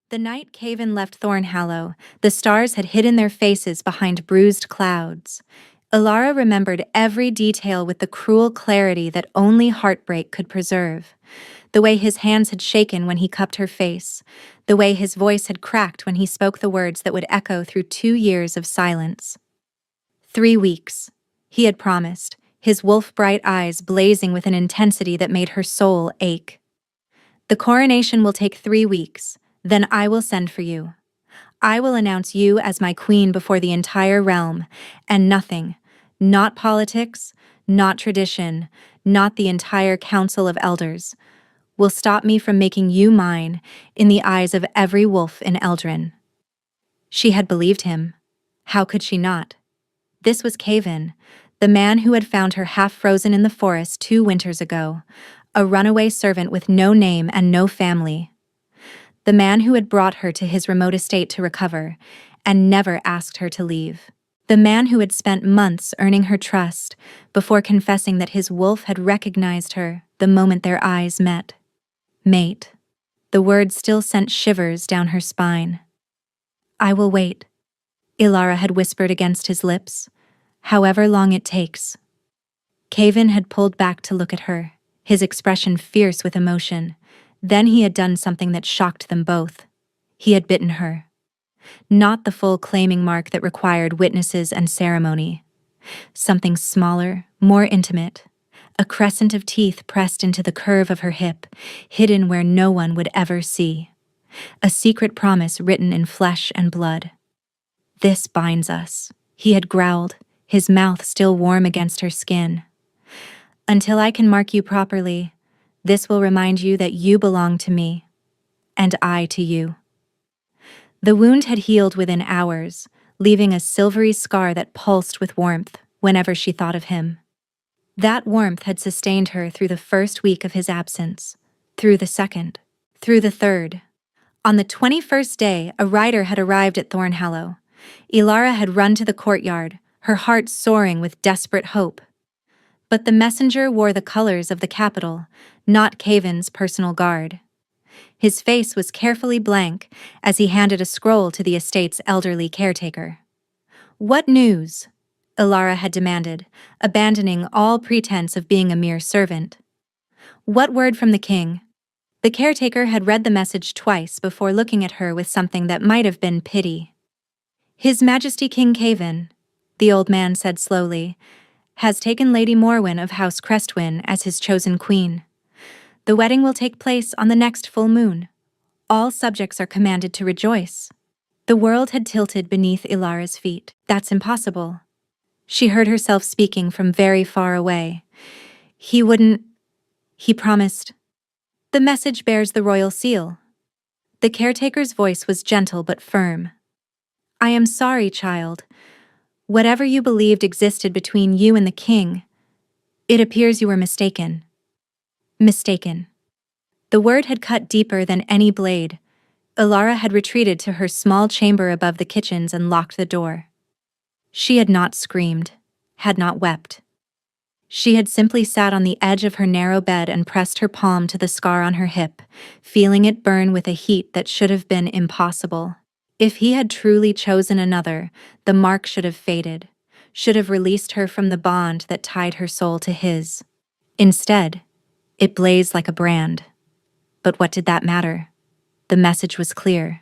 The night Caven left Thornhallow, the stars had hidden their faces behind bruised clouds. Ilara remembered every detail with the cruel clarity that only heartbreak could preserve. The way his hands had shaken when he cupped her face, the way his voice had cracked when he spoke the words that would echo through 2 years of silence. 3 weeks, he had promised, his wolf-bright eyes blazing with an intensity that made her soul ache. The coronation will take 3 weeks, then I will send for you. I will announce you as my queen before the entire realm, and nothing, not politics, not tradition, not the entire council of elders, will stop me from making you mine in the eyes of every wolf in Eldrin. She had believed him. How could she not? This was Caven, the man who had found her half-frozen in the forest 2 winters ago, a runaway servant with no name and no family. The man who had brought her to his remote estate to recover, and never asked her to leave. The man who had spent months earning her trust before confessing that his wolf had recognized her the moment their eyes met. Mate. The word still sent shivers down her spine. I will wait, Ilara had whispered against his lips. However long it takes. Caven had pulled back to look at her, his expression fierce with emotion. Then he had done something that shocked them both. He had bitten her. Not the full claiming mark that required witnesses and ceremony. Something smaller, more intimate. A crescent of teeth pressed into the curve of her hip, hidden where no one would ever see. A secret promise written in flesh and blood. This binds us, he had growled, his mouth still warm against her skin. Until I can mark you properly, this will remind you that you belong to me, and I to you. The wound had healed within hours, leaving a silvery scar that pulsed with warmth whenever she thought of him. That warmth had sustained her through the first week of his absence, through the second, through the third. On the 21st day, a rider had arrived at Thornhallow. Ilara had run to the courtyard, her heart soaring with desperate hope. But the messenger wore the colors of the capital, not Caven's personal guard. His face was carefully blank as he handed a scroll to the estate's elderly caretaker. What news? Ilara had demanded, abandoning all pretense of being a mere servant. What word from the king? The caretaker had read the message twice before looking at her with something that might have been pity. His Majesty King Caven, the old man said slowly, has taken Lady Morwen of House Crestwyn as his chosen queen. The wedding will take place on the next full moon. All subjects are commanded to rejoice. The world had tilted beneath Ilara's feet. That's impossible. She heard herself speaking from very far away. He promised. The message bears the royal seal. The caretaker's voice was gentle but firm. I am sorry, child. Whatever you believed existed between you and the king, it appears you were mistaken. Mistaken. The word had cut deeper than any blade. Ilara had retreated to her small chamber above the kitchens and locked the door. She had not screamed, had not wept. She had simply sat on the edge of her narrow bed and pressed her palm to the scar on her hip, feeling it burn with a heat that should have been impossible. If he had truly chosen another, the mark should have faded, should have released her from the bond that tied her soul to his. Instead, it blazed like a brand. But what did that matter? The message was clear.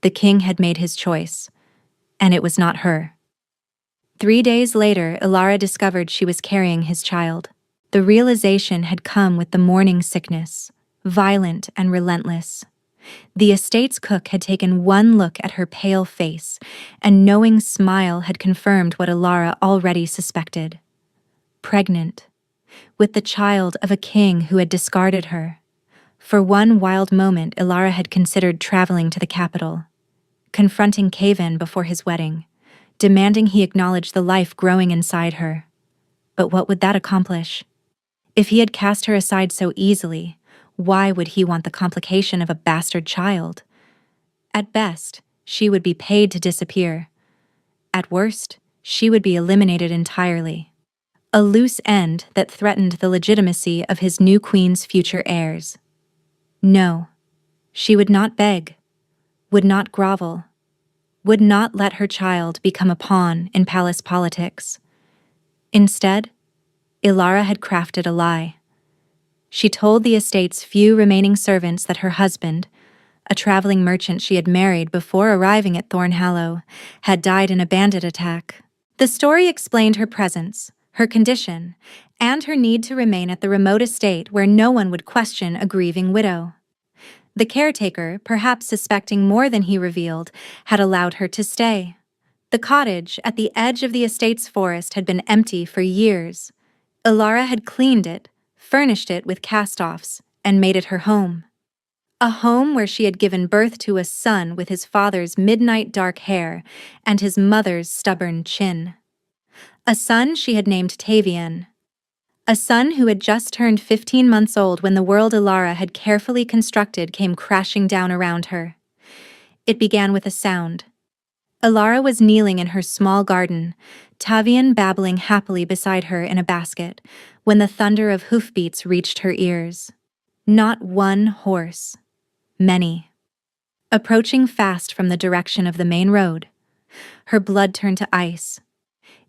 The king had made his choice, and it was not her. 3 days later, Ilara discovered she was carrying his child. The realization had come with the morning sickness, violent and relentless. The estate's cook had taken one look at her pale face, and knowing smile had confirmed what Ilara already suspected. Pregnant, with the child of a king who had discarded her. For one wild moment, Ilara had considered traveling to the capital, confronting Caven before his wedding, demanding he acknowledge the life growing inside her. But what would that accomplish? If he had cast her aside so easily, why would he want the complication of a bastard child? At best, she would be paid to disappear. At worst, she would be eliminated entirely. A loose end that threatened the legitimacy of his new queen's future heirs. No, she would not beg. would not grovel, would not let her child become a pawn in palace politics. Instead, Ilara had crafted a lie. She told the estate's few remaining servants that her husband, a traveling merchant she had married before arriving at Thornhallow, had died in a bandit attack. The story explained her presence, her condition, and her need to remain at the remote estate where no one would question a grieving widow. The caretaker, perhaps suspecting more than he revealed, had allowed her to stay. The cottage at the edge of the estate's forest had been empty for years. Ilara had cleaned it, furnished it with cast-offs, and made it her home. A home where she had given birth to a son with his father's midnight dark hair and his mother's stubborn chin. A son she had named Tavian. A son who had just turned 15 months old when the world Ilara had carefully constructed came crashing down around her. It began with a sound. Ilara was kneeling in her small garden, Tavian babbling happily beside her in a basket, when the thunder of hoofbeats reached her ears. Not one horse. Many. Approaching fast from the direction of the main road. Her blood turned to ice.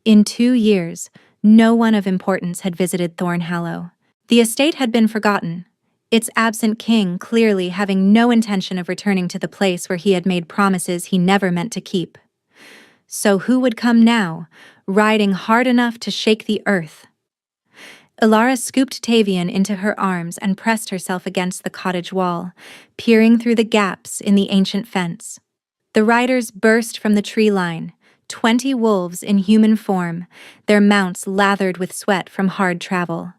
In 2 years, no one of importance had visited Thornhallow. The estate had been forgotten, its absent king clearly having no intention of returning to the place where he had made promises he never meant to keep. So who would come now, riding hard enough to shake the earth? Ilara scooped Tavian into her arms and pressed herself against the cottage wall, peering through the gaps in the ancient fence. The riders burst from the tree line, 20 wolves in human form, their mounts lathered with sweat from hard travel.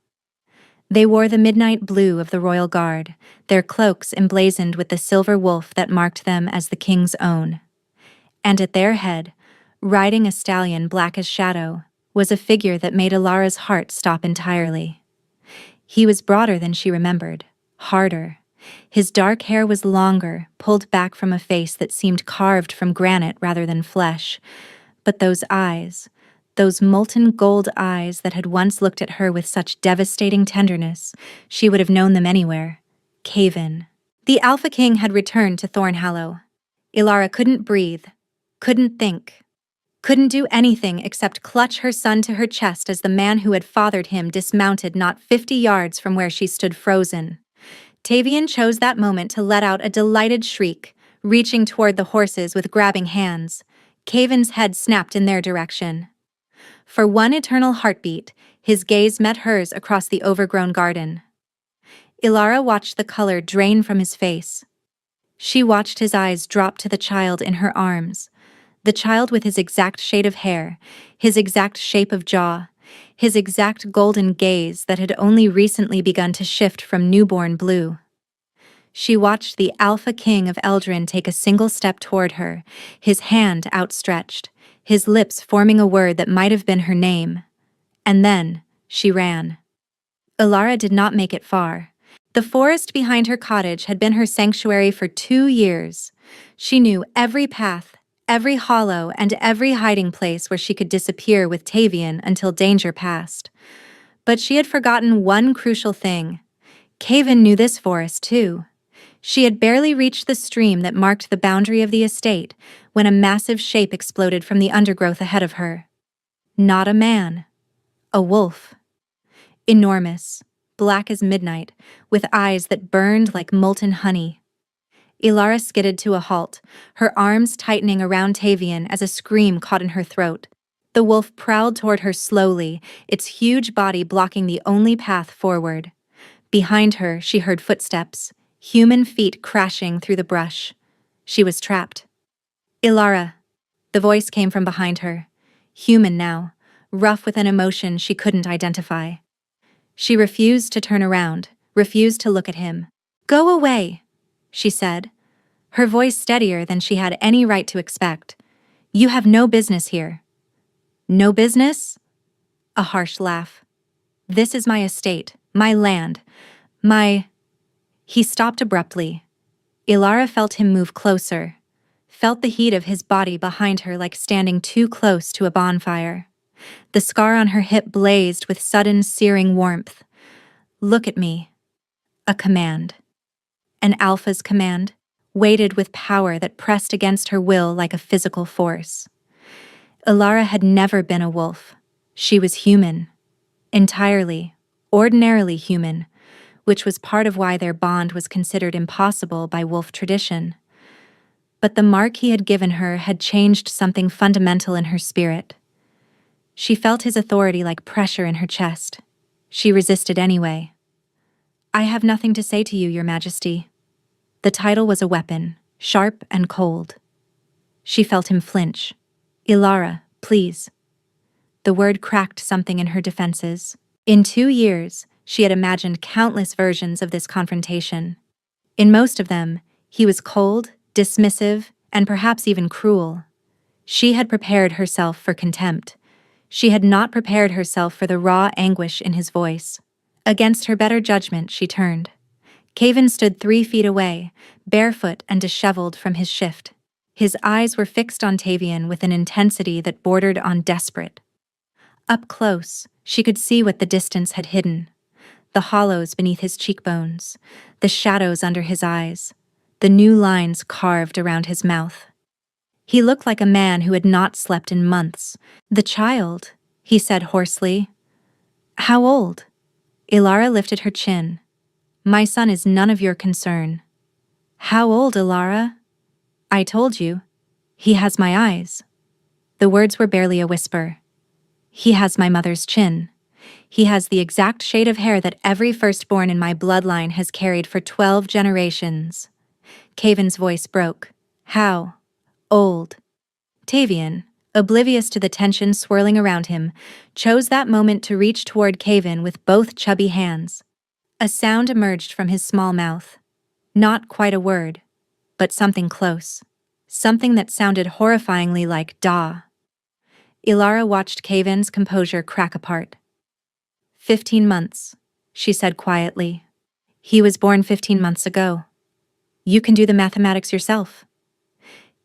They wore the midnight blue of the royal guard, their cloaks emblazoned with the silver wolf that marked them as the king's own. And at their head, riding a stallion black as shadow, was a figure that made Ilara's heart stop entirely. He was broader than she remembered, harder. His dark hair was longer, pulled back from a face that seemed carved from granite rather than flesh. But those eyes, those molten gold eyes that had once looked at her with such devastating tenderness, she would have known them anywhere. Caven. The Alpha King had returned to Thornhallow. Ilara couldn't breathe, couldn't think. Couldn't do anything except clutch her son to her chest as the man who had fathered him dismounted not 50 yards from where she stood frozen. Tavian chose that moment to let out a delighted shriek, reaching toward the horses with grabbing hands. Caven's head snapped in their direction. For one eternal heartbeat, his gaze met hers across the overgrown garden. Ilara watched the color drain from his face. She watched his eyes drop to the child in her arms. The child with his exact shade of hair, his exact shape of jaw, his exact golden gaze that had only recently begun to shift from newborn blue. She watched the Alpha King of Eldrin take a single step toward her, his hand outstretched, his lips forming a word that might have been her name. And then, she ran. Ilara did not make it far. The forest behind her cottage had been her sanctuary for 2 years. She knew every path, every hollow, and every hiding place where she could disappear with Tavian until danger passed. But she had forgotten one crucial thing. Caven knew this forest too. She had barely reached the stream that marked the boundary of the estate when a massive shape exploded from the undergrowth ahead of her. Not a man. A wolf. Enormous, black as midnight, with eyes that burned like molten honey. Ilara skidded to a halt, her arms tightening around Tavian as a scream caught in her throat. The wolf prowled toward her slowly, its huge body blocking the only path forward. Behind her, she heard footsteps, human feet crashing through the brush. She was trapped. Ilara. The voice came from behind her. Human now, rough with an emotion she couldn't identify. She refused to turn around, refused to look at him. "Go away," she said, her voice steadier than she had any right to expect. "You have no business here." "No business?" A harsh laugh. "This is my estate, my land, my—" He stopped abruptly. Ilara felt him move closer, felt the heat of his body behind her like standing too close to a bonfire. The scar on her hip blazed with sudden searing warmth. "Look at me." A command. An alpha's command. weighted with power that pressed against her will like a physical force. Ilara had never been a wolf. She was human. Entirely, ordinarily human, which was part of why their bond was considered impossible by wolf tradition. But the mark he had given her had changed something fundamental in her spirit. She felt his authority like pressure in her chest. She resisted anyway. "I have nothing to say to you, Your Majesty." The title was a weapon, sharp and cold. She felt him flinch. "Ilara, please." The word cracked something in her defenses. In 2 years, she had imagined countless versions of this confrontation. In most of them, he was cold, dismissive, and perhaps even cruel. She had prepared herself for contempt. She had not prepared herself for the raw anguish in his voice. Against her better judgment, she turned. Caven stood 3 feet away, barefoot and disheveled from his shift. His eyes were fixed on Tavian with an intensity that bordered on desperate. Up close, she could see what the distance had hidden. The hollows beneath his cheekbones, the shadows under his eyes, the new lines carved around his mouth. He looked like a man who had not slept in months. "The child," he said hoarsely. "How old?" Ilara lifted her chin. "My son is none of your concern." "How old, Ilara?" "I told you. He has my eyes." The words were barely a whisper. "He has my mother's chin. He has the exact shade of hair that every firstborn in my bloodline has carried for 12 generations. Caven's voice broke. "How old?" Tavian, oblivious to the tension swirling around him, chose that moment to reach toward Caven with both chubby hands. A sound emerged from his small mouth. Not quite a word, but something close. Something that sounded horrifyingly like "da." Ilara watched Caven's composure crack apart. 15 months, she said quietly. "He was born 15 months ago. You can do the mathematics yourself."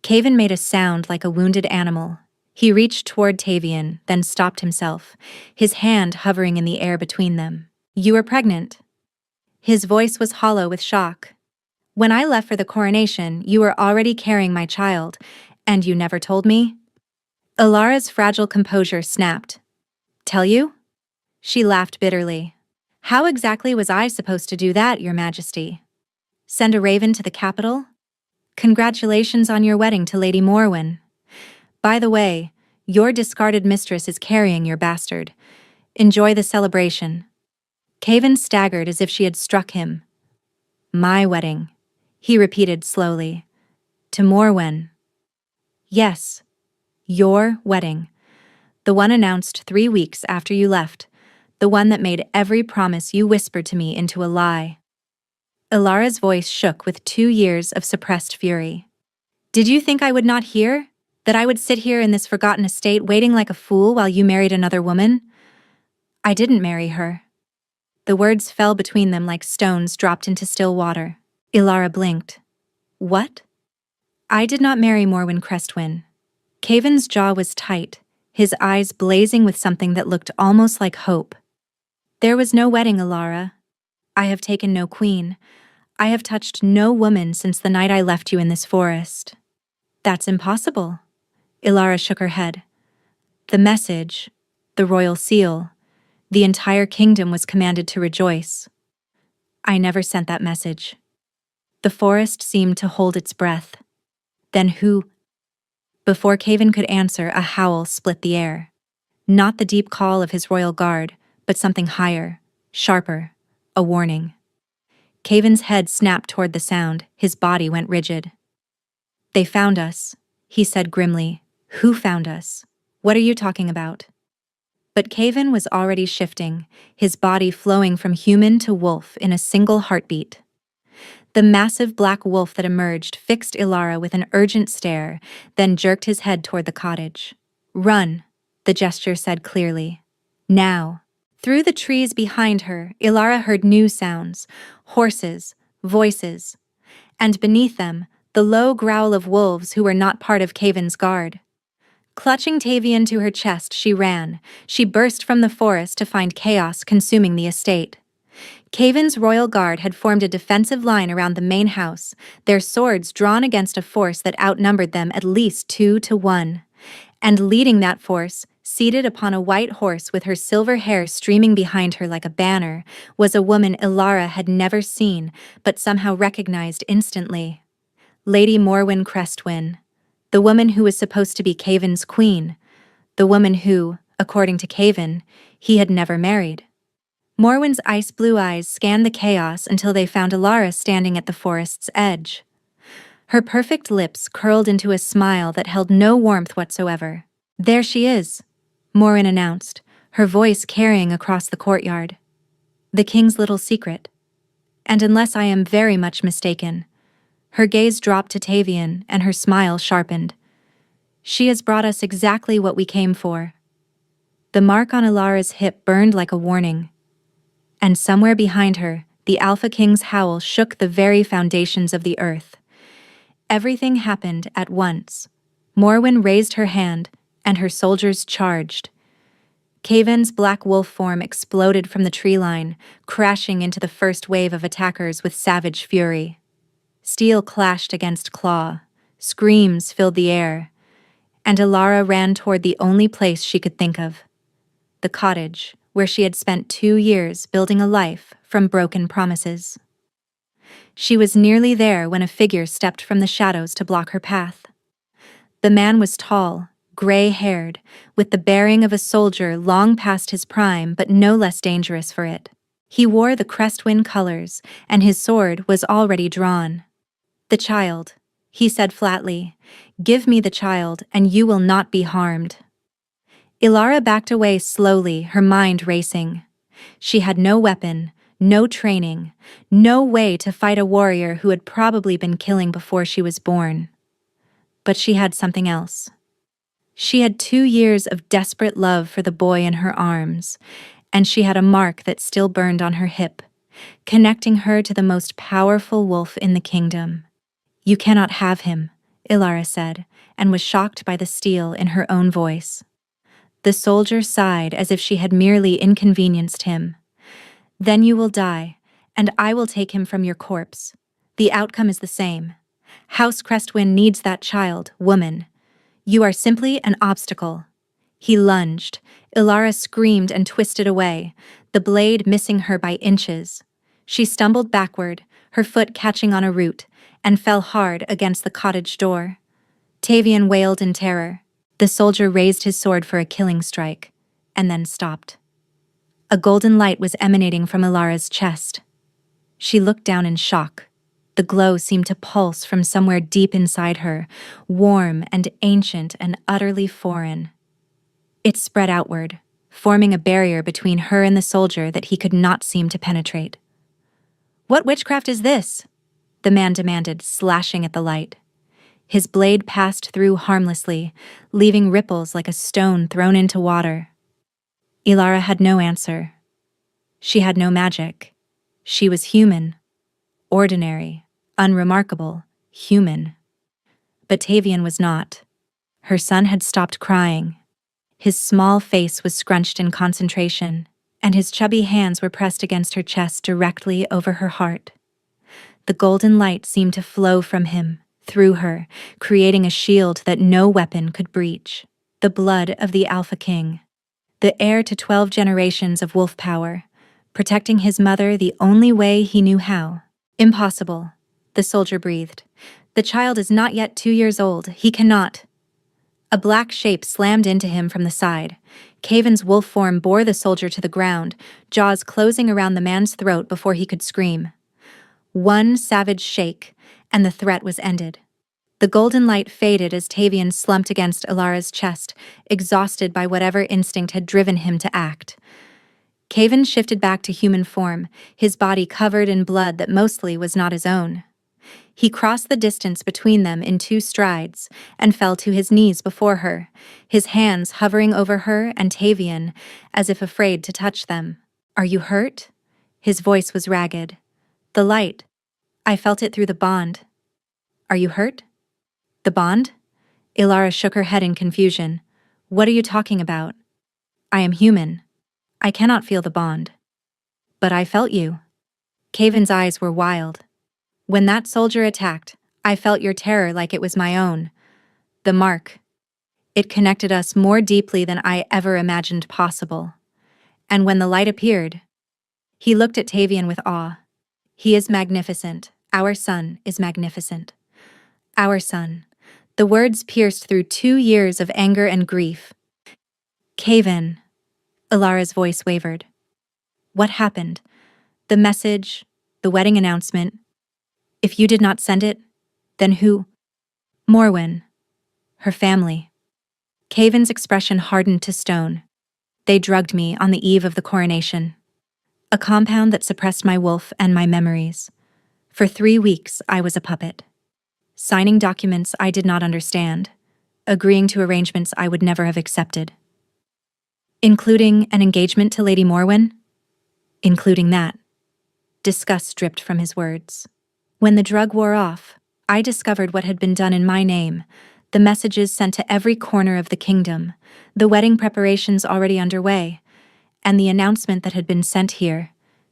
Caven made a sound like a wounded animal. He reached toward Tavian, then stopped himself, his hand hovering in the air between them. "You were pregnant." His voice was hollow with shock. "When I left for the coronation, you were already carrying my child, and you never told me?" Ilara's fragile composure snapped. "Tell you?" She laughed bitterly. "How exactly was I supposed to do that, Your Majesty? Send a raven to the capital? Congratulations on your wedding to Lady Morwen. By the way, your discarded mistress is carrying your bastard. Enjoy the celebration." Caven staggered as if she had struck him. "My wedding," he repeated slowly. "To Morwen." "Yes, your wedding. The one announced 3 weeks after you left. The one that made every promise you whispered to me into a lie." Ilara's voice shook with 2 years of suppressed fury. "Did you think I would not hear? That I would sit here in this forgotten estate waiting like a fool while you married another woman? I didn't marry her." The words fell between them like stones dropped into still water. Ilara blinked. "What?" "I did not marry Morwen Crestwin." Caven's jaw was tight, his eyes blazing with something that looked almost like hope. "There was no wedding, Ilara. I have taken no queen. I have touched no woman since the night I left you in this forest." "That's impossible." Ilara shook her head. "The message, the royal seal, the entire kingdom was commanded to rejoice. I never sent that message." The forest seemed to hold its breath. "Then who?" Before Caven could answer, a howl split the air. Not the deep call of his royal guard, but something higher, sharper, a warning. Caven's head snapped toward the sound, his body went rigid. "They found us," he said grimly. "Who found us? What are you talking about?" But Caven was already shifting, his body flowing from human to wolf in a single heartbeat. The massive black wolf that emerged fixed Ilara with an urgent stare, then jerked his head toward the cottage. "Run," the gesture said clearly. "Now." Through the trees behind her, Ilara heard new sounds, horses, voices, and beneath them, the low growl of wolves who were not part of Caven's guard. Clutching Tavian to her chest, she ran. She burst from the forest to find chaos consuming the estate. Caven's royal guard had formed a defensive line around the main house, their swords drawn against a force that outnumbered them at least 2-1. And leading that force, seated upon a white horse with her silver hair streaming behind her like a banner, was a woman Ilara had never seen, but somehow recognized instantly. Lady Morwen Crestwyn, the woman who was supposed to be Caven's queen, the woman who, according to Caven, he had never married. Morwen's ice-blue eyes scanned the chaos until they found Ilara standing at the forest's edge. Her perfect lips curled into a smile that held no warmth whatsoever. "There she is," Morwen announced, her voice carrying across the courtyard. "The king's little secret. And unless I am very much mistaken," her gaze dropped to Tavian and her smile sharpened. "She has brought us exactly what we came for." The mark on Ilara's hip burned like a warning. And somewhere behind her, the Alpha King's howl shook the very foundations of the earth. Everything happened at once. Morwen raised her hand, and her soldiers charged. Caven's black wolf form exploded from the tree line, crashing into the first wave of attackers with savage fury. Steel clashed against claw, screams filled the air, and Ilara ran toward the only place she could think of: the cottage, where she had spent 2 years building a life from broken promises. She was nearly there when a figure stepped from the shadows to block her path. The man was tall, gray-haired, with the bearing of a soldier long past his prime but no less dangerous for it. He wore the Crestwyn colors, and his sword was already drawn. "The child," he said flatly. "Give me the child, and you will not be harmed." Ilara backed away slowly, her mind racing. She had no weapon, no training, no way to fight a warrior who had probably been killing before she was born. But she had something else. She had 2 years of desperate love for the boy in her arms, and she had a mark that still burned on her hip, connecting her to the most powerful wolf in the kingdom. "You cannot have him," Ilara said, and was shocked by the steel in her own voice. The soldier sighed as if she had merely inconvenienced him. "Then you will die, and I will take him from your corpse. The outcome is the same. House Crestwyn needs that child, woman. You are simply an obstacle." He lunged. Ilara screamed and twisted away, the blade missing her by inches. She stumbled backward, her foot catching on a root, and fell hard against the cottage door. Tavian wailed in terror. The soldier raised his sword for a killing strike, and then stopped. A golden light was emanating from Ilara's chest. She looked down in shock. The glow seemed to pulse from somewhere deep inside her, warm and ancient and utterly foreign. It spread outward, forming a barrier between her and the soldier that he could not seem to penetrate. "What witchcraft is this?" the man demanded, slashing at the light. His blade passed through harmlessly, leaving ripples like a stone thrown into water. Ilara had no answer. She had no magic. She was human. Ordinary, unremarkable, human. But Tavian was not. Her son had stopped crying. His small face was scrunched in concentration, and his chubby hands were pressed against her chest directly over her heart. The golden light seemed to flow from him, through her, creating a shield that no weapon could breach. The blood of the Alpha King, the heir to 12 generations of wolf power, protecting his mother the only way he knew how. "Impossible," the soldier breathed. "The child is not yet 2 years old. He cannot." A black shape slammed into him from the side. Caven's wolf form bore the soldier to the ground, jaws closing around the man's throat before he could scream. One savage shake, and the threat was ended. The golden light faded as Tavian slumped against Ilara's chest, exhausted by whatever instinct had driven him to act. Caven shifted back to human form, his body covered in blood that mostly was not his own. He crossed the distance between them in 2 strides and fell to his knees before her, his hands hovering over her and Tavian, as if afraid to touch them. "Are you hurt?" His voice was ragged. "The light. I felt it through the bond." "Are you hurt?" "The bond?" Ilara shook her head in confusion. "What are you talking about?" "I am human. I cannot feel the bond." But I felt you. Caven's eyes were wild. When that soldier attacked, I felt your terror like it was my own. The mark. It connected us more deeply than I ever imagined possible. And when the light appeared, he looked at Tavian with awe. He is magnificent. Our son is magnificent. Our son. The words pierced through 2 years of anger and grief. Caven. Ilara's voice wavered. What happened? The message, the wedding announcement. If you did not send it, then who? Morwen. Her family. Caven's expression hardened to stone. They drugged me on the eve of the coronation. A compound that suppressed my wolf and my memories. For 3 weeks, I was a puppet. Signing documents I did not understand. Agreeing to arrangements I would never have accepted. Including an engagement to Lady Morwen? Including that. Disgust dripped from his words. When the drug wore off, I discovered what had been done in my name, the messages sent to every corner of the kingdom, the wedding preparations already underway, and the announcement that had been sent here,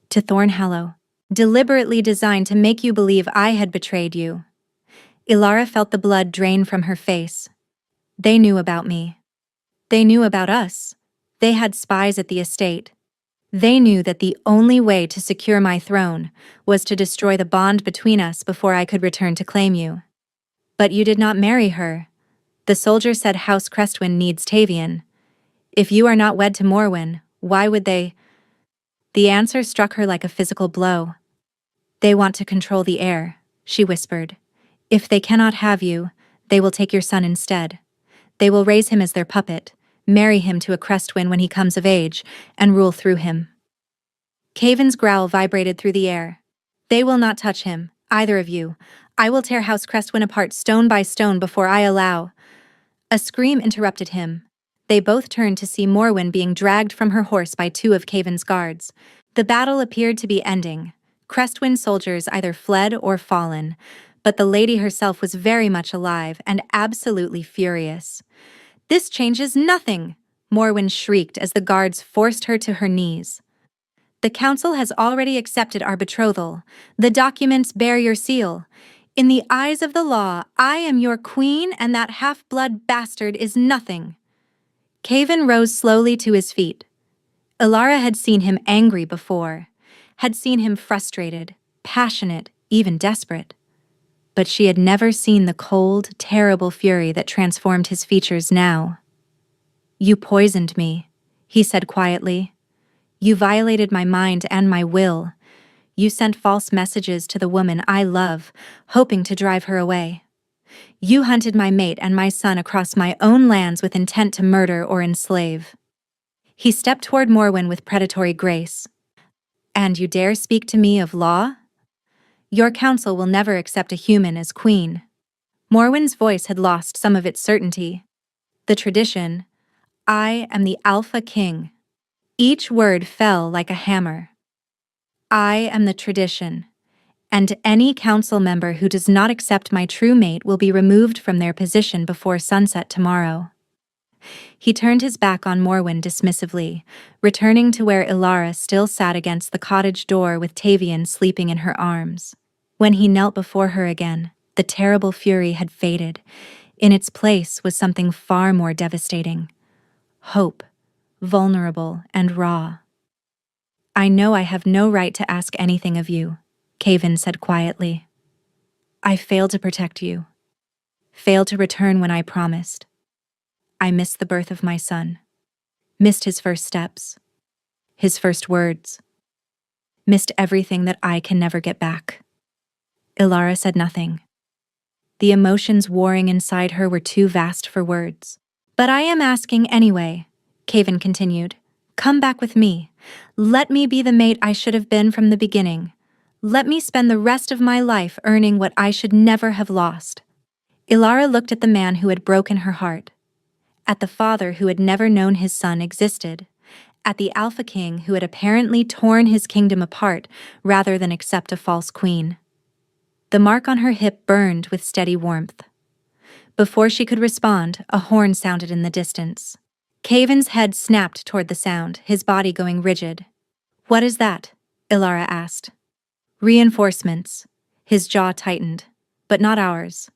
to Thornhallow, deliberately designed to make you believe I had betrayed you. Ilara felt the blood drain from her face. They knew about me. They knew about us. They had spies at the estate. They knew that the only way to secure my throne was to destroy the bond between us before I could return to claim you. But you did not marry her. The soldier said House Crestwyn needs Tavian. If you are not wed to Morwen, why would they? The answer struck her like a physical blow. They want to control the heir, she whispered. If they cannot have you, they will take your son instead. They will raise him as their puppet, marry him to a Crestwyn when he comes of age, and rule through him. Caven's growl vibrated through the air. They will not touch him, either of you. I will tear House Crestwyn apart stone by stone before I allow. A scream interrupted him. They both turned to see Morwen being dragged from her horse by 2 of Caven's guards. The battle appeared to be ending. Crestwyn soldiers either fled or fallen, but the lady herself was very much alive and absolutely furious. This changes nothing, Morwen shrieked as the guards forced her to her knees. The council has already accepted our betrothal. The documents bear your seal. In the eyes of the law, I am your queen and that half-blood bastard is nothing. Caven rose slowly to his feet. Ilara had seen him angry before, had seen him frustrated, passionate, even desperate. But she had never seen the cold, terrible fury that transformed his features now. You poisoned me, he said quietly. You violated my mind and my will. You sent false messages to the woman I love, hoping to drive her away. You hunted my mate and my son across my own lands with intent to murder or enslave. He stepped toward Morwen with predatory grace. And you dare speak to me of law? Your council will never accept a human as queen. Morwen's voice had lost some of its certainty. The tradition, I am the Alpha King. Each word fell like a hammer. I am the tradition, and any council member who does not accept my true mate will be removed from their position before sunset tomorrow. He turned his back on Morwen dismissively, returning to where Ilara still sat against the cottage door with Tavian sleeping in her arms. When he knelt before her again, the terrible fury had faded. In its place was something far more devastating. Hope, vulnerable and raw. I know I have no right to ask anything of you, Caven said quietly. I failed to protect you. Failed to return when I promised. I missed the birth of my son. Missed his first steps. His first words. Missed everything that I can never get back. Ilara said nothing. The emotions warring inside her were too vast for words. But I am asking anyway, Caven continued. Come back with me. Let me be the mate I should have been from the beginning. Let me spend the rest of my life earning what I should never have lost. Ilara looked at the man who had broken her heart. At the father who had never known his son existed. At the Alpha King who had apparently torn his kingdom apart rather than accept a false queen. The mark on her hip burned with steady warmth. Before she could respond, a horn sounded in the distance. Caven's head snapped toward the sound, his body going rigid. What is that? Ilara asked. Reinforcements. His jaw tightened. But not ours.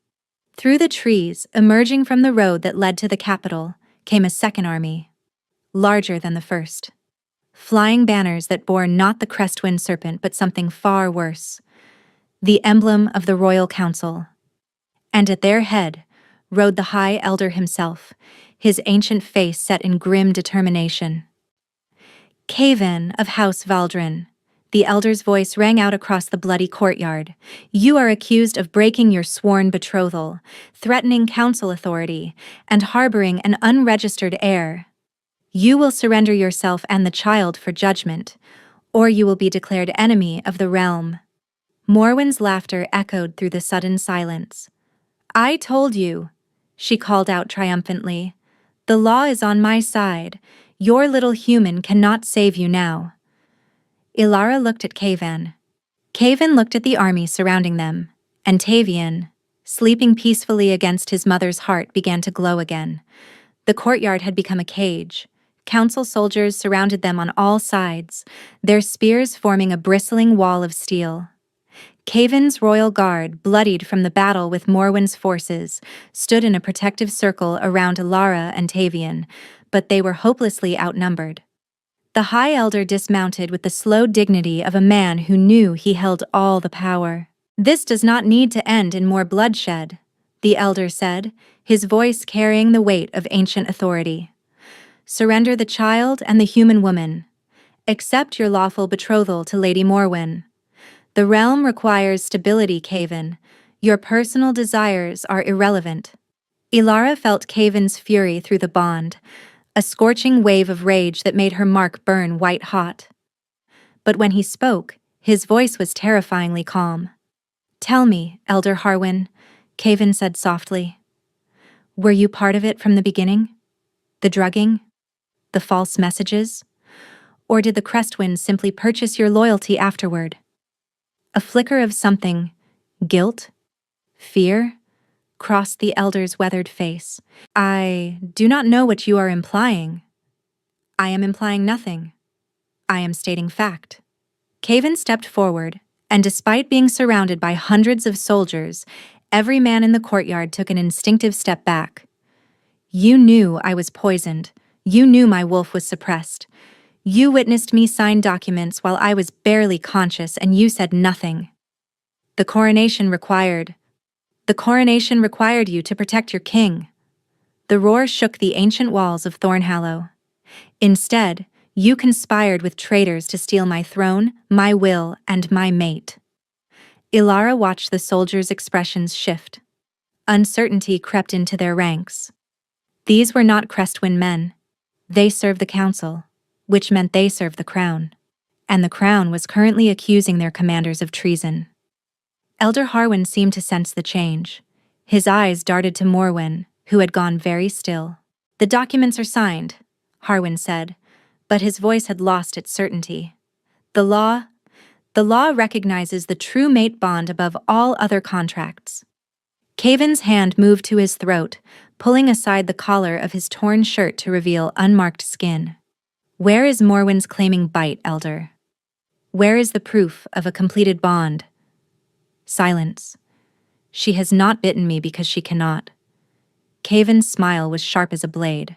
Through the trees, emerging from the road that led to the capital, came a second army. Larger than the first. Flying banners that bore not the Crestwind serpent but something far worse. The emblem of the Royal Council. And at their head rode the High Elder himself, his ancient face set in grim determination. Kaven of House Valdrin, the Elder's voice rang out across the bloody courtyard. You are accused of breaking your sworn betrothal, threatening council authority, and harboring an unregistered heir. You will surrender yourself and the child for judgment, or you will be declared enemy of the realm. Morwen's laughter echoed through the sudden silence. I told you, she called out triumphantly. The law is on my side. Your little human cannot save you now. Ilara looked at Kaven. Kaven looked at the army surrounding them, and Tavian, sleeping peacefully against his mother's heart, began to glow again. The courtyard had become a cage. Council soldiers surrounded them on all sides, their spears forming a bristling wall of steel. Kaven's royal guard, bloodied from the battle with Morwen's forces, stood in a protective circle around Ilara and Tavian, but they were hopelessly outnumbered. The High Elder dismounted with the slow dignity of a man who knew he held all the power. This does not need to end in more bloodshed, the Elder said, his voice carrying the weight of ancient authority. Surrender the child and the human woman. Accept your lawful betrothal to Lady Morwen. The realm requires stability, Kaven. Your personal desires are irrelevant. Ilara felt Kaven's fury through the bond, a scorching wave of rage that made her mark burn white-hot. But when he spoke, his voice was terrifyingly calm. Tell me, Elder Harwin, Kaven said softly. Were you part of it from the beginning? The drugging? The false messages? Or did the Crestwinds simply purchase your loyalty afterward? A flicker of something, guilt, fear, crossed the Elder's weathered face. I do not know what you are implying. I am implying nothing. I am stating fact. Kaven stepped forward, and despite being surrounded by hundreds of soldiers, every man in the courtyard took an instinctive step back. You knew I was poisoned. You knew my wolf was suppressed. You witnessed me sign documents while I was barely conscious, and you said nothing. The coronation required you to protect your king. The roar shook the ancient walls of Thornhallow. Instead, you conspired with traitors to steal my throne, my will, and my mate. Ilara watched the soldiers' expressions shift. Uncertainty crept into their ranks. These were not Crestwind men. They served the council, which meant they served the crown. And the crown was currently accusing their commanders of treason. Elder Harwin seemed to sense the change. His eyes darted to Morwen, who had gone very still. The documents are signed, Harwin said, but his voice had lost its certainty. The law recognizes the true mate bond above all other contracts. Kaven's hand moved to his throat, pulling aside the collar of his torn shirt to reveal unmarked skin. Where is Morwen's claiming bite, Elder? Where is the proof of a completed bond? Silence. She has not bitten me because she cannot. Kaven's smile was sharp as a blade.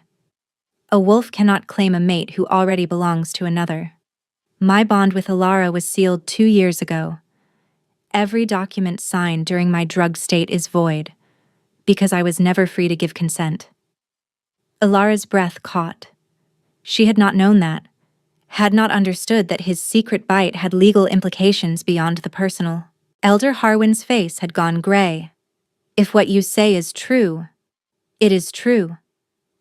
A wolf cannot claim a mate who already belongs to another. My bond with Ilara was sealed 2 years ago. Every document signed during my drug state is void, because I was never free to give consent. Ilara's breath caught. She had not known that, had not understood that his secret bite had legal implications beyond the personal. Elder Harwin's face had gone gray. If what you say is true, it is true.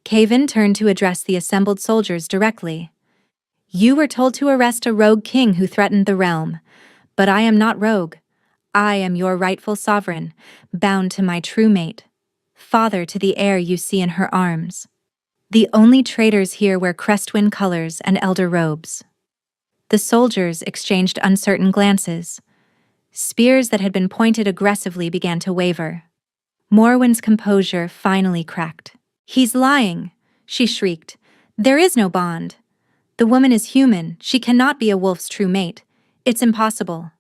Kaven turned to address the assembled soldiers directly. You were told to arrest a rogue king who threatened the realm, but I am not rogue. I am your rightful sovereign, bound to my true mate, father to the heir you see in her arms. The only traitors here wear Crestwind colors and elder robes. The soldiers exchanged uncertain glances. Spears that had been pointed aggressively began to waver. Morwen's composure finally cracked. He's lying, she shrieked. There is no bond. The woman is human. She cannot be a wolf's true mate. It's impossible.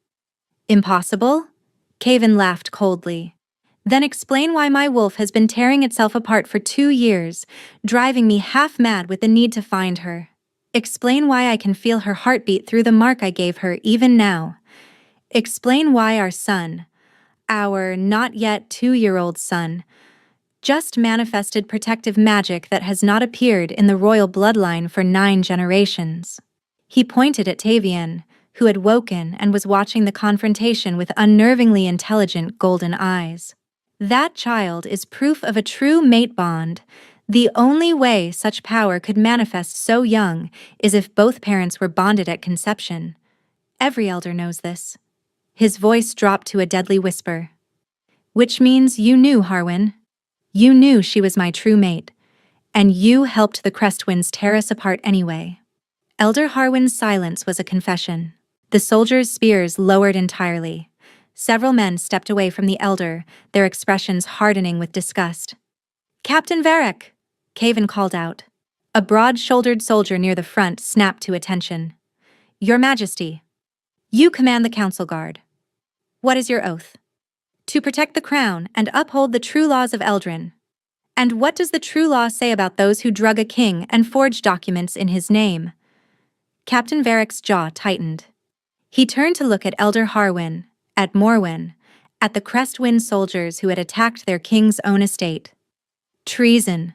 Impossible? Caven laughed coldly. Then explain why my wolf has been tearing itself apart for 2 years, driving me half mad with the need to find her. Explain why I can feel her heartbeat through the mark I gave her even now. Explain why our son, our not yet 2-year-old son, just manifested protective magic that has not appeared in the royal bloodline for 9 generations. He pointed at Tavian, who had woken and was watching the confrontation with unnervingly intelligent golden eyes. That child is proof of a true mate bond. The only way such power could manifest so young is if both parents were bonded at conception. Every elder knows this. His voice dropped to a deadly whisper. Which means you knew, Harwin. You knew she was my true mate, and you helped the Crestwinds tear us apart anyway. Elder Harwin's silence was a confession. The soldiers' spears lowered entirely. Several men stepped away from the elder, their expressions hardening with disgust. Captain Varric! Caven called out. A broad-shouldered soldier near the front snapped to attention. Your Majesty. You command the council guard. What is your oath? To protect the crown and uphold the true laws of Eldrin. And what does the true law say about those who drug a king and forge documents in his name? Captain Varric's jaw tightened. He turned to look at Elder Harwin, at Morwen, at the Crestwind soldiers who had attacked their king's own estate. Treason,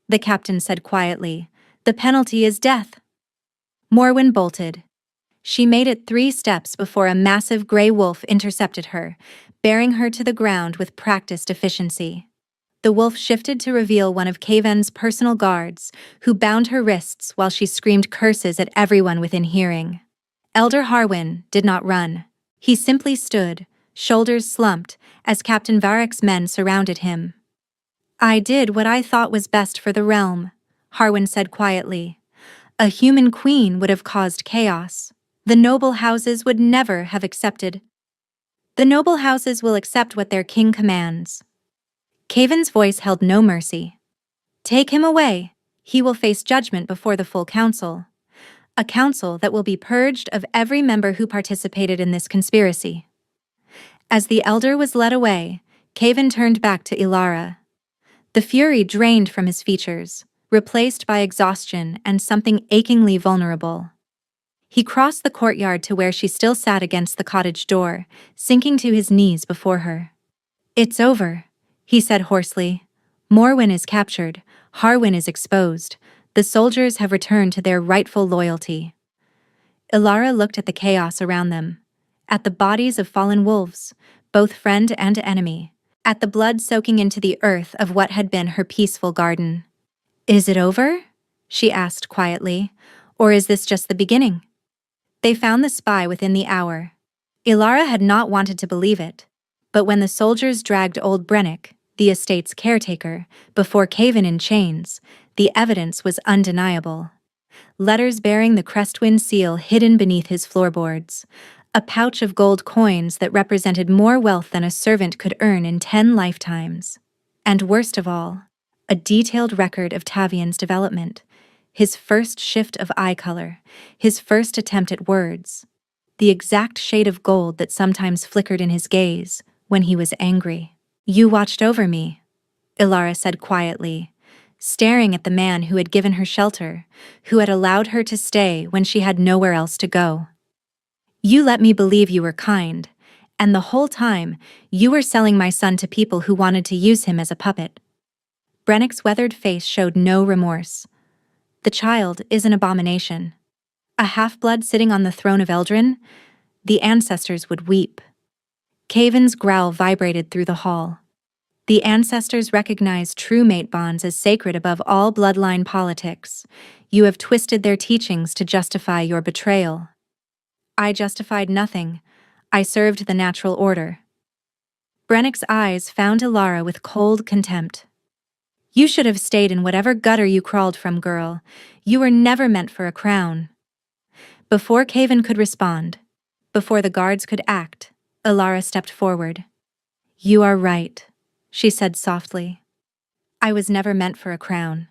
the captain said quietly. The penalty is death. Morwen bolted. She made it 3 steps before a massive gray wolf intercepted her, bearing her to the ground with practiced efficiency. The wolf shifted to reveal one of Caven's personal guards, who bound her wrists while she screamed curses at everyone within hearing. Elder Harwin did not run. He simply stood, shoulders slumped, as Captain Varric's men surrounded him. I did what I thought was best for the realm, Harwin said quietly. A human queen would have caused chaos. The noble houses would never have accepted. The noble houses will accept what their king commands. Caven's voice held no mercy. Take him away. He will face judgment before the full council. A council that will be purged of every member who participated in this conspiracy. As the elder was led away, Caven turned back to Ilara. The fury drained from his features, replaced by exhaustion and something achingly vulnerable. He crossed the courtyard to where she still sat against the cottage door, sinking to his knees before her. It's over, he said hoarsely. Morwen is captured, Harwin is exposed. The soldiers have returned to their rightful loyalty. Ilara looked at the chaos around them, at the bodies of fallen wolves, both friend and enemy, at the blood soaking into the earth of what had been her peaceful garden. Is it over? She asked quietly. Or is this just the beginning? They found the spy within the hour. Ilara had not wanted to believe it, but when the soldiers dragged old Brennick, the estate's caretaker, before Caven in chains, the evidence was undeniable. Letters bearing the Crestwind seal hidden beneath his floorboards, a pouch of gold coins that represented more wealth than a servant could earn in 10 lifetimes. And worst of all, a detailed record of Tavian's development, his first shift of eye color, his first attempt at words, the exact shade of gold that sometimes flickered in his gaze when he was angry. You watched over me, Ilara said quietly, staring at the man who had given her shelter, who had allowed her to stay when she had nowhere else to go. You let me believe you were kind, and the whole time, you were selling my son to people who wanted to use him as a puppet. Brennick's weathered face showed no remorse. The child is an abomination. A half-blood sitting on the throne of Eldrin? The ancestors would weep. Caven's growl vibrated through the hall. The ancestors recognized true mate bonds as sacred above all bloodline politics. You have twisted their teachings to justify your betrayal. I justified nothing. I served the natural order. Brennick's eyes found Ilara with cold contempt. You should have stayed in whatever gutter you crawled from, girl. You were never meant for a crown. Before Caven could respond, before the guards could act, Ilara stepped forward. You are right, she said softly. I was never meant for a crown.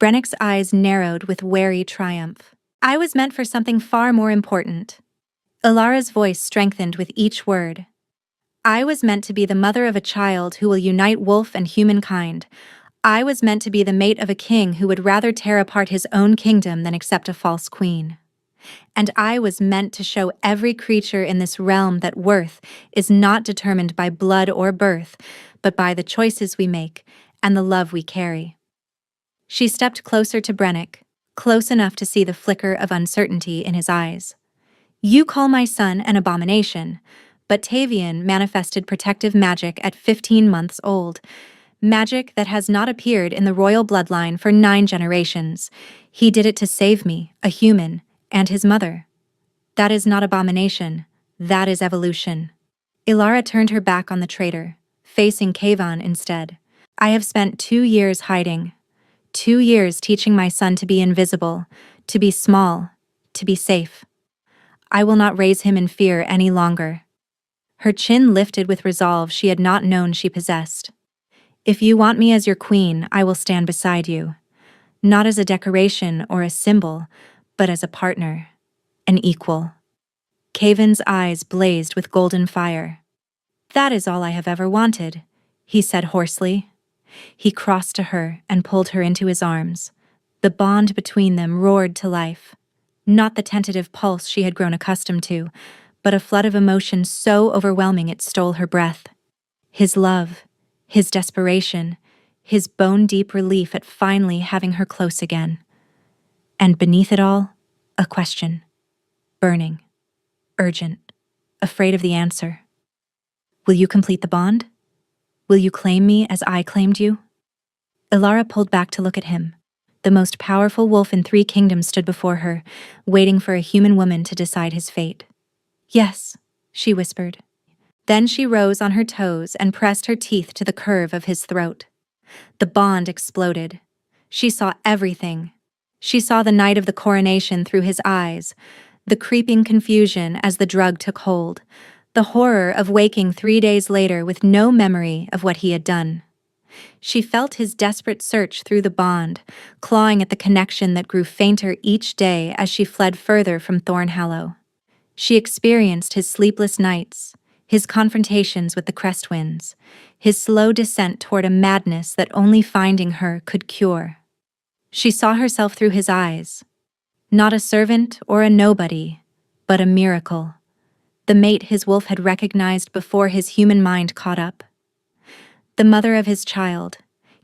Brennick's eyes narrowed with wary triumph. I was meant for something far more important. Ilara's voice strengthened with each word. I was meant to be the mother of a child who will unite wolf and humankind. I was meant to be the mate of a king who would rather tear apart his own kingdom than accept a false queen. And I was meant to show every creature in this realm that worth is not determined by blood or birth, but by the choices we make and the love we carry. She stepped closer to Brennick, close enough to see the flicker of uncertainty in his eyes. You call my son an abomination, but Tavian manifested protective magic at 15 months old. Magic that has not appeared in the royal bloodline for 9 generations. He did it to save me, a human, and his mother. That is not abomination. That is evolution. Ilara turned her back on the traitor, facing Kayvan instead. I have spent 2 years hiding. 2 years teaching my son to be invisible, to be small, to be safe. I will not raise him in fear any longer. Her chin lifted with resolve she had not known she possessed. If you want me as your queen, I will stand beside you. Not as a decoration or a symbol, but as a partner, an equal. Kayvan's eyes blazed with golden fire. That is all I have ever wanted, he said hoarsely. He crossed to her and pulled her into his arms. The bond between them roared to life. Not the tentative pulse she had grown accustomed to, but a flood of emotion so overwhelming it stole her breath. His love, his desperation, his bone-deep relief at finally having her close again. And beneath it all, a question. Burning. Urgent. Afraid of the answer. Will you complete the bond? Will you claim me as I claimed you? Ilara pulled back to look at him. The most powerful wolf in 3 kingdoms stood before her, waiting for a human woman to decide his fate. Yes, she whispered. Then she rose on her toes and pressed her teeth to the curve of his throat. The bond exploded. She saw everything. She saw the night of the coronation through his eyes, the creeping confusion as the drug took hold, the horror of waking 3 days later with no memory of what he had done. She felt his desperate search through the bond, clawing at the connection that grew fainter each day as she fled further from Thornhallow. She experienced his sleepless nights, his confrontations with the Crestwinds, his slow descent toward a madness that only finding her could cure. She saw herself through his eyes, not a servant or a nobody, but a miracle, the mate his wolf had recognized before his human mind caught up. The mother of his child,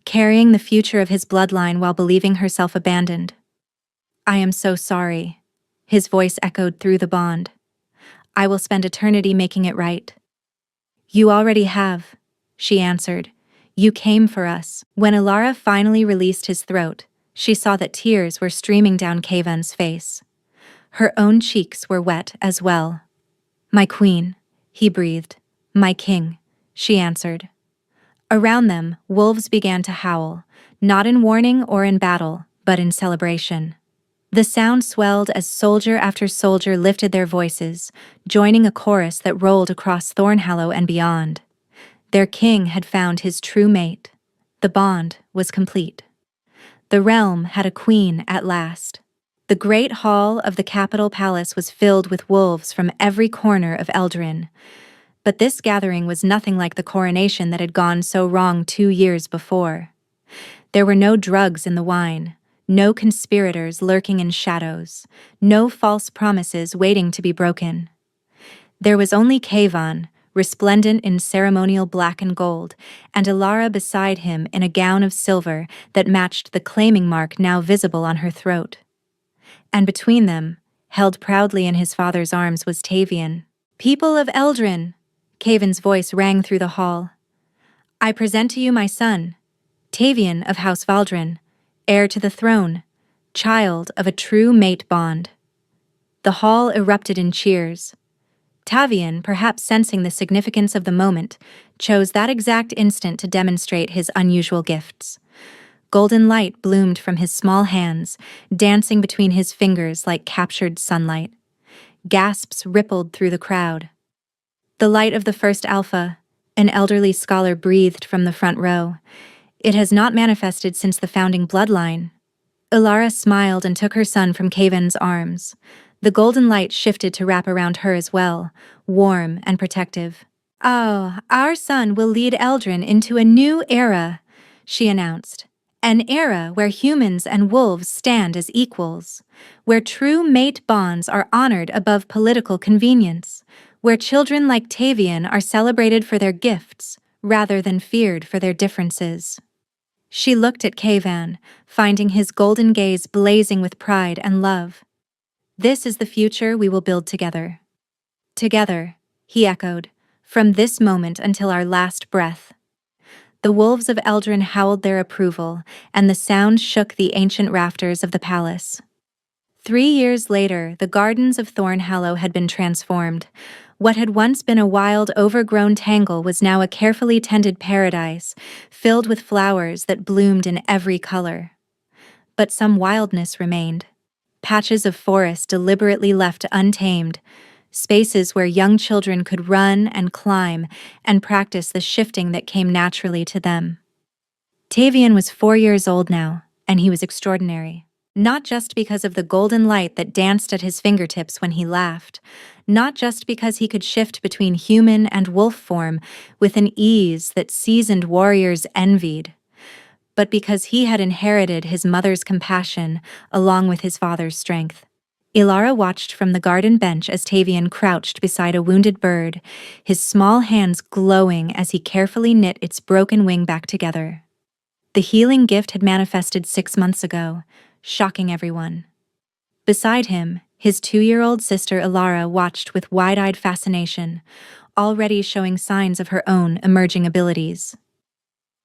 carrying the future of his bloodline while believing herself abandoned. I am so sorry, his voice echoed through the bond. I will spend eternity making it right. You already have, she answered. You came for us. When Ilara finally released his throat, she saw that tears were streaming down Kayvan's face. Her own cheeks were wet as well. My queen, he breathed. My king, she answered. Around them, wolves began to howl, not in warning or in battle, but in celebration. The sound swelled as soldier after soldier lifted their voices, joining a chorus that rolled across Thornhallow and beyond. Their king had found his true mate. The bond was complete. The realm had a queen at last. The great hall of the capital palace was filled with wolves from every corner of Eldarin. But this gathering was nothing like the coronation that had gone so wrong 2 years before. There were no drugs in the wine, no conspirators lurking in shadows, no false promises waiting to be broken. There was only Kayvan, resplendent in ceremonial black and gold, and Ilara beside him in a gown of silver that matched the claiming mark now visible on her throat. And between them, held proudly in his father's arms, was Tavian. People of Eldarin! Kayvan's voice rang through the hall. I present to you my son, Tavian of House Valdrin, heir to the throne, child of a true mate bond. The hall erupted in cheers. Tavian, perhaps sensing the significance of the moment, chose that exact instant to demonstrate his unusual gifts. Golden light bloomed from his small hands, dancing between his fingers like captured sunlight. Gasps rippled through the crowd. The light of the first alpha, an elderly scholar breathed from the front row. It has not manifested since the founding bloodline. Ilara smiled and took her son from Kayvan's arms. The golden light shifted to wrap around her as well, warm and protective. "Oh, our son will lead Eldrin into a new era," she announced. "An era where humans and wolves stand as equals, where true mate bonds are honored above political convenience, where children like Tavian are celebrated for their gifts rather than feared for their differences." She looked at Kayvan, finding his golden gaze blazing with pride and love. "This is the future we will build together." "Together," he echoed, "from this moment until our last breath." The wolves of Eldrin howled their approval, and the sound shook the ancient rafters of the palace. 3 years later, the gardens of Thornhallow had been transformed. What had once been a wild, overgrown tangle was now a carefully tended paradise, filled with flowers that bloomed in every color. But some wildness remained. Patches of forest deliberately left untamed, spaces where young children could run and climb and practice the shifting that came naturally to them. Tavian was 4 years old now, and he was extraordinary. Not just because of the golden light that danced at his fingertips when he laughed, not just because he could shift between human and wolf form with an ease that seasoned warriors envied, but because he had inherited his mother's compassion along with his father's strength. Ilara watched from the garden bench as Tavian crouched beside a wounded bird, his small hands glowing as he carefully knit its broken wing back together. The healing gift had manifested 6 months ago, shocking everyone. Beside him, his 2-year-old sister Ilara watched with wide-eyed fascination, already showing signs of her own emerging abilities.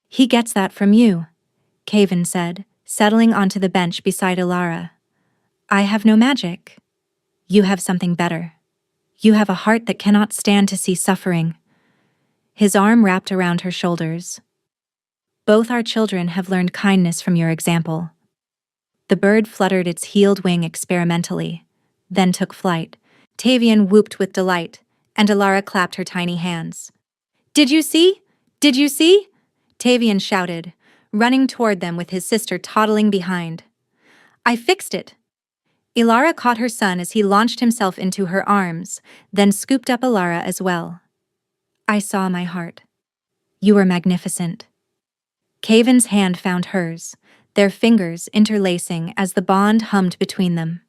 "He gets that from you," Kayvan said, settling onto the bench beside Ilara. "I have no magic. You have something better. You have a heart that cannot stand to see suffering." His arm wrapped around her shoulders. "Both our children have learned kindness from your example." The bird fluttered its healed wing experimentally, then took flight. Tavian whooped with delight, and Ilara clapped her tiny hands. "Did you see? Did you see?" Tavian shouted, running toward them with his sister toddling behind. "I fixed it." Ilara caught her son as he launched himself into her arms, then scooped up Ilara as well. "I saw my heart. You were magnificent." Kayvan's hand found hers, their fingers interlacing as the bond hummed between them.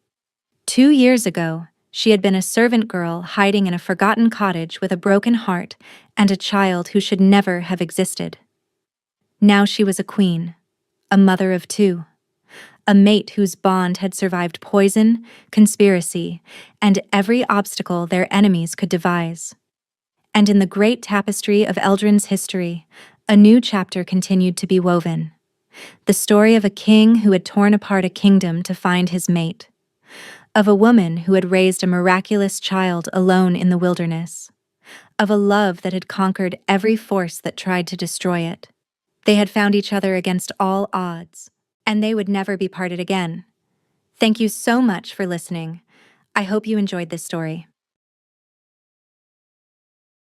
2 years ago, she had been a servant girl hiding in a forgotten cottage with a broken heart and a child who should never have existed. Now she was a queen, a mother of 2, a mate whose bond had survived poison, conspiracy, and every obstacle their enemies could devise. And in the great tapestry of Eldrin's history, a new chapter continued to be woven. The story of a king who had torn apart a kingdom to find his mate. Of a woman who had raised a miraculous child alone in the wilderness. Of a love that had conquered every force that tried to destroy it. They had found each other against all odds, and they would never be parted again. Thank you so much for listening. I hope you enjoyed this story.